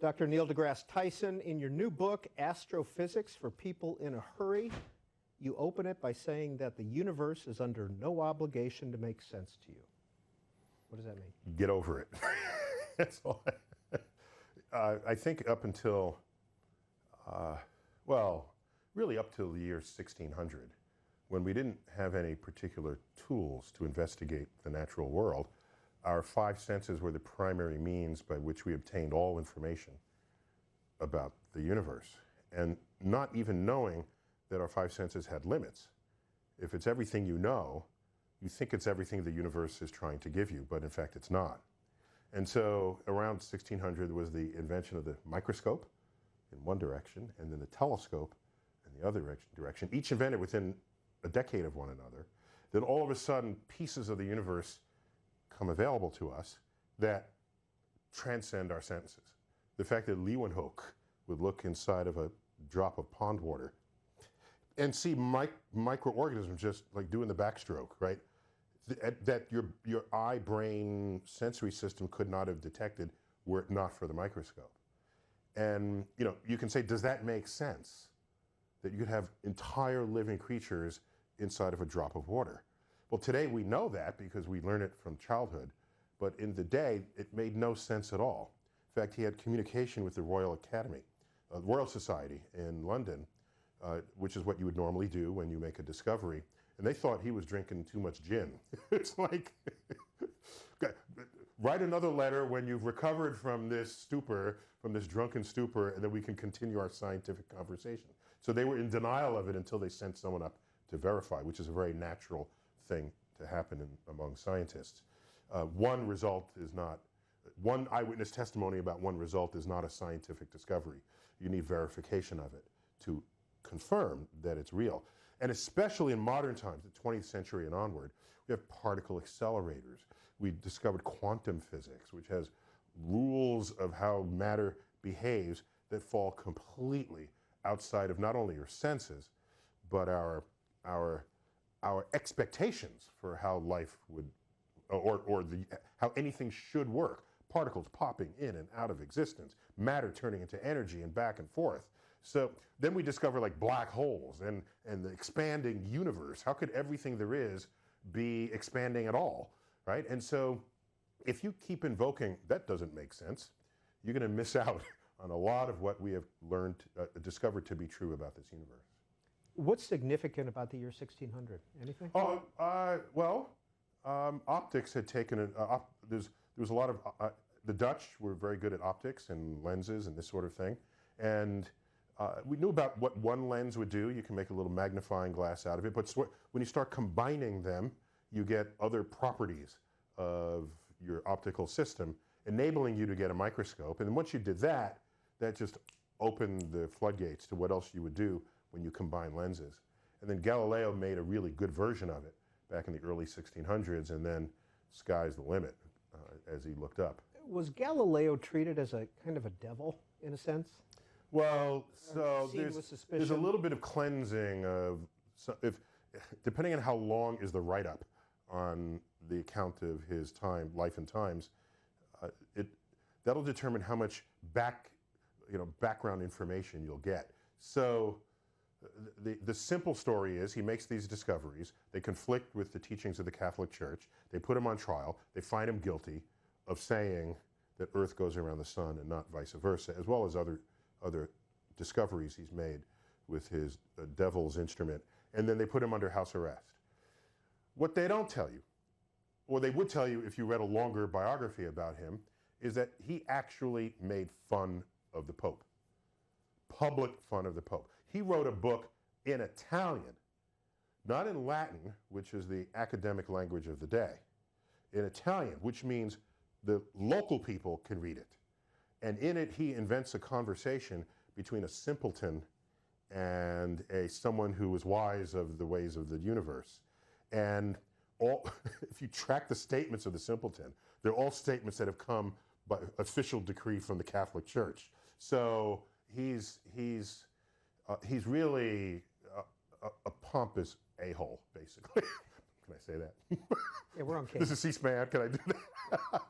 Dr. Neil deGrasse Tyson, in your new book, Astrophysics for People in a Hurry, you open it by saying that the universe is under no obligation to make sense to you. What does that mean? Get over it. That's all. I think up until, well, really up till the year 1600, when we didn't have any particular tools to investigate the natural world, our five senses were the primary means by which we obtained all information about the universe. And not even knowing that our five senses had limits. If it's everything you know, you think it's everything the universe is trying to give you, but in fact it's not. And so around 1600 there was the invention of the microscope in one direction, and then the telescope in the other direction, each invented within a decade of one another. Then all of a sudden pieces of the universe come available to us that transcend our senses. The fact that Leeuwenhoek would look inside of a drop of pond water and see microorganisms just like doing the backstroke, right? That your eye-brain sensory system could not have detected were it not for the microscope. And you know, you can say, does that make sense? That you could have entire living creatures inside of a drop of water. Well, today we know that because we learn it from childhood, but in the day it made no sense at all. In fact, he had communication with the Royal Academy, the Royal Society in London, which is what you would normally do when you make a discovery, and they thought he was drinking too much gin. It's like, write another letter when you've recovered from this stupor, from this drunken stupor, and then we can continue our scientific conversation. So they were in denial of it until they sent someone up to verify, which is a very natural thing to happen among scientists. One eyewitness testimony about one result is not a scientific discovery. You need verification of it to confirm that it's real. And especially in modern times, the 20th century and onward, we have particle accelerators. We discovered quantum physics, which has rules of how matter behaves that fall completely outside of not only your senses, but our expectations for how life would, or how anything should work. Particles popping in and out of existence, matter turning into energy and back and forth. So then we discover like black holes and the expanding universe. How could everything there is be expanding at all, right? And so if you keep invoking, that doesn't make sense, you're going to miss out on a lot of what we have learned, discovered to be true about this universe. What's significant about the year 1600? Anything? Optics had taken there was a lot of, the Dutch were very good at optics and lenses and this sort of thing. And we knew about what one lens would do. You can make a little magnifying glass out of it. But when you start combining them, you get other properties of your optical system, enabling you to get a microscope. And once you did that, that just opened the floodgates to what else you would do when you combine lenses. And then Galileo made a really good version of it back in the early 1600s, and then sky's the limit as he looked up. Was Galileo treated as a kind of a devil, in a sense? Well, so there's a little bit of cleansing of, depending on how long is the write-up on the account of his life and times, that'll determine how much background information you'll get. So the simple story is he makes these discoveries, they conflict with the teachings of the Catholic Church, they put him on trial, they find him guilty of saying that Earth goes around the sun and not vice versa, as well as other discoveries he's made with his devil's instrument, and then they put him under house arrest. What they don't tell you, or they would tell you if you read a longer biography about him, is that he actually made fun of the Pope. Public fun of the Pope. He wrote a book in Italian, not in Latin, which is the academic language of the day, in Italian, which means the local people can read it. And in it, he invents a conversation between a simpleton and someone who is wise of the ways of the universe. And if you track the statements of the simpleton, they're all statements that have come by official decree from the Catholic Church. So he's really a pompous a-hole, basically. Can I say that? Yeah, we're on camera. This is C-SPAN, can I do that?